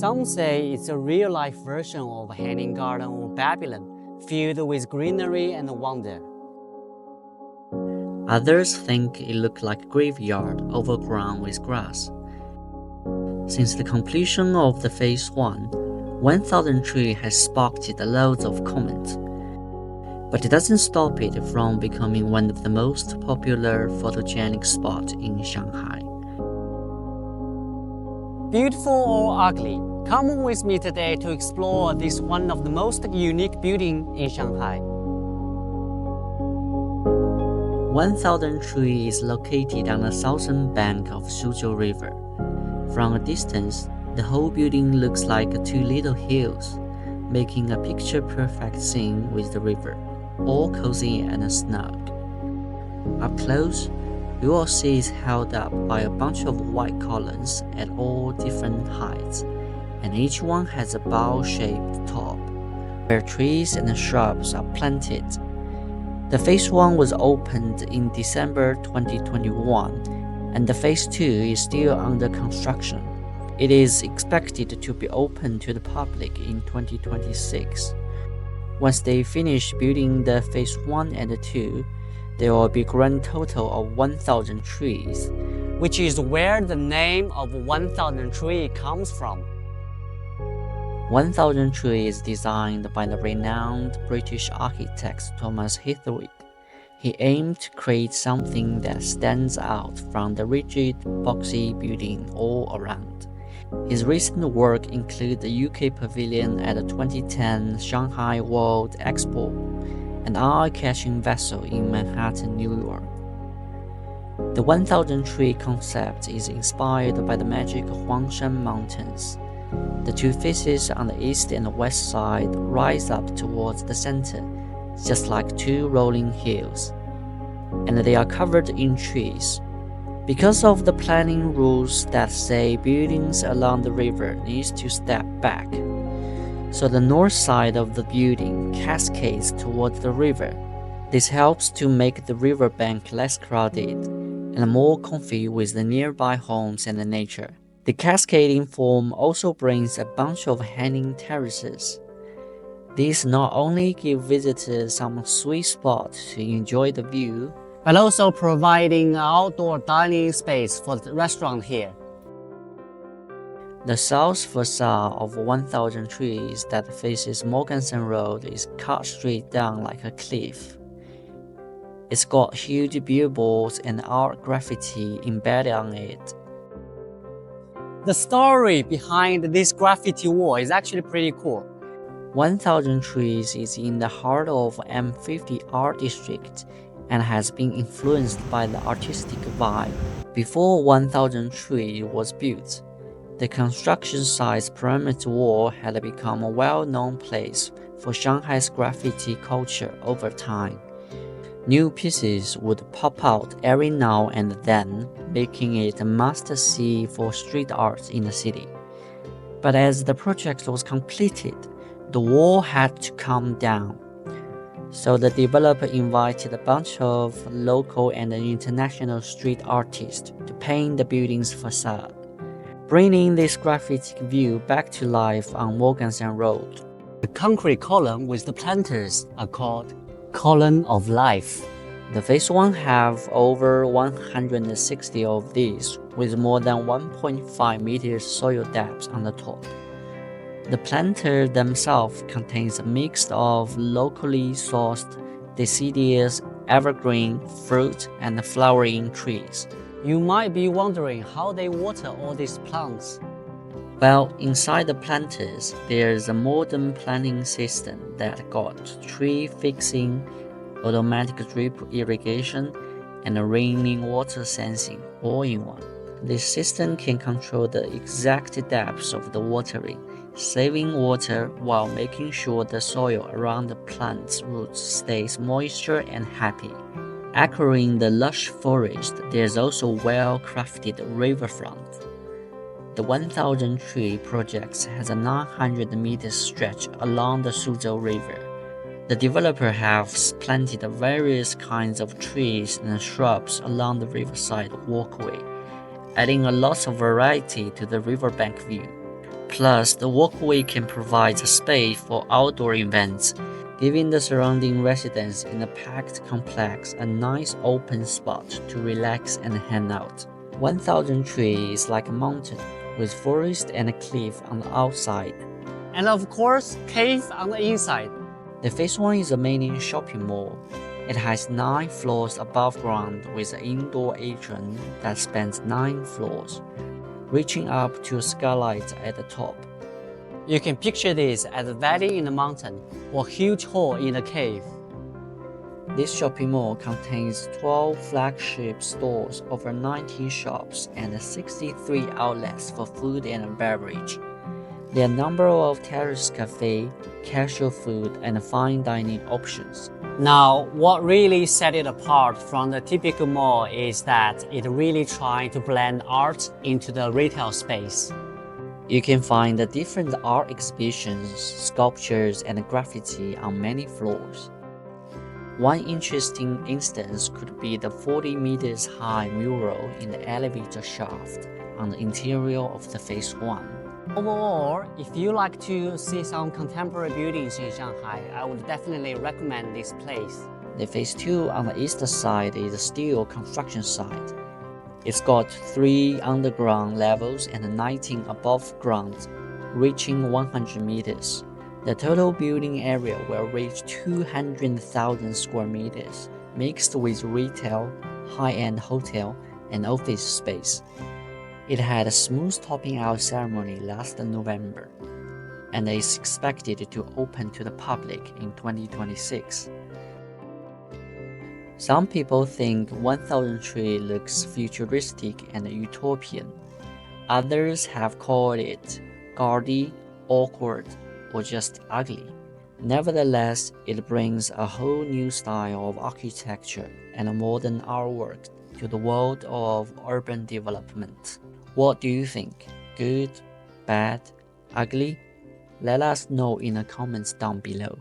Some say it's a real-life version of a Hanging Garden of Babylon, filled with greenery and wonder. Others think it looked like a graveyard overgrown with grass. Since the completion of the Phase 1, 1000 Tree has sparked loads of comments, but it doesn't stop it from becoming one of the most popular photogenic spots in Shanghai. Beautiful or ugly, come with me today to explore this one of the most unique buildings in Shanghai. 1000 Tree is located on the southern bank of Suzhou River. From a distance, the whole building looks like two little hills, making a picture-perfect scene with the river, all cozy and snug. Up close, you will see it's held up by a bunch of white columns at all different heights, and each one has a bowl-shaped top, where trees and shrubs are planted. The Phase 1 was opened in December 2021, and the Phase 2 is still under construction. It is expected to be open to the public in 2026. Once they finish building the Phase 1 and 2, there will be a grand total of 1000 trees, which is where the name of 1000 Tree comes from. 1000 Tree is designed by the renowned British architect Thomas Heathwaite. He aimed to create something that stands out from the rigid, boxy building all around. His recent work includes the UK Pavilion at the 2010 Shanghai World Expo, an eye-catching vessel in Manhattan, New York. The 1000 Tree concept is inspired by the magic Huangshan Mountains. The two faces on the east and west side rise up towards the center, just like two rolling hills, and they are covered in trees. Because of the planning rules that say buildings along the river need to step back, so the north side of the building cascades towards the river. This helps to make the riverbank less crowded and more comfy with the nearby homes and the nature. The cascading form also brings a bunch of hanging terraces. These not only give visitors some sweet spot to enjoy the view, but also providing an outdoor dining space for the restaurant here. The south facade of 1000 Trees that faces Morganson Road is cut straight down like a cliff. It's got huge billboards and art graffiti embedded on it. The story behind this graffiti wall is actually pretty cool. 1000 Trees is in the heart of M50 Art District and has been influenced by the artistic vibe. Before 1000 Tree was built, the construction site's perimeter wall had become a well-known place for Shanghai's graffiti culture over time. New pieces would pop out every now and then, making it a must-see for street art in the city. But as the project was completed, the wall had to come down. So the developer invited a bunch of local and international street artists to paint the building's facade, bringing this graphic view back to life on Morganson Road. The concrete column with the planters are called Column of Life. The Phase 1 have over 160 of these, with more than 1.5 meters soil depth on the top. The planter themselves contains a mix of locally sourced deciduous, evergreen, fruit, and flowering trees. You might be wondering how they water all these plants. Well, inside the planters, there's a modern planting system that got tree fixing, automatic drip irrigation, and raining water sensing all in one. This system can control the exact depth of the watering, saving water while making sure the soil around the plant's roots stays moisture and happy. Anchoring the lush forest, there's also a well-crafted riverfront. The 1000 Tree project has a 900-meter stretch along the Suzhou River. The developer has planted various kinds of trees and shrubs along the riverside walkway, adding a lot of variety to the riverbank view. Plus, the walkway can provide a space for outdoor events, giving the surrounding residents in the packed complex a nice open spot to relax and hang out. 1000 Tree is like a mountain, with forest and a cliff on the outside. And of course, cave on the inside. The Phase 1 is a main shopping mall. It has 9 floors above ground with an indoor atrium that spans 9 floors, reaching up to a skylight at the top. You can picture this as a valley in the mountain or huge hole in the cave. This shopping mall contains 12 flagship stores, over 90 shops, and 63 outlets for food and beverage. There are a number of terrace cafes, casual food, and fine dining options. Now, what really set it apart from the typical mall is that it really tries to blend art into the retail space. You can find the different art exhibitions, sculptures, and graffiti on many floors. One interesting instance could be the 40 meters high mural in the elevator shaft on the interior of the Phase 1. Overall, if you like to see some contemporary buildings in Shanghai, I would definitely recommend this place. The Phase 2 on the east side is a steel construction site. It's got 3 underground levels and 19 above ground, reaching 100 meters. The total building area will reach 200,000 square meters, mixed with retail, high-end hotel, and office space. It had a smooth topping out ceremony last November, and is expected to open to the public in 2026. Some people think 1000 Tree looks futuristic and utopian. Others have called it gaudy, awkward, or just ugly. Nevertheless, it brings a whole new style of architecture and modern artwork to the world of urban development. What do you think? Good? Bad? Ugly? Let us know in the comments down below.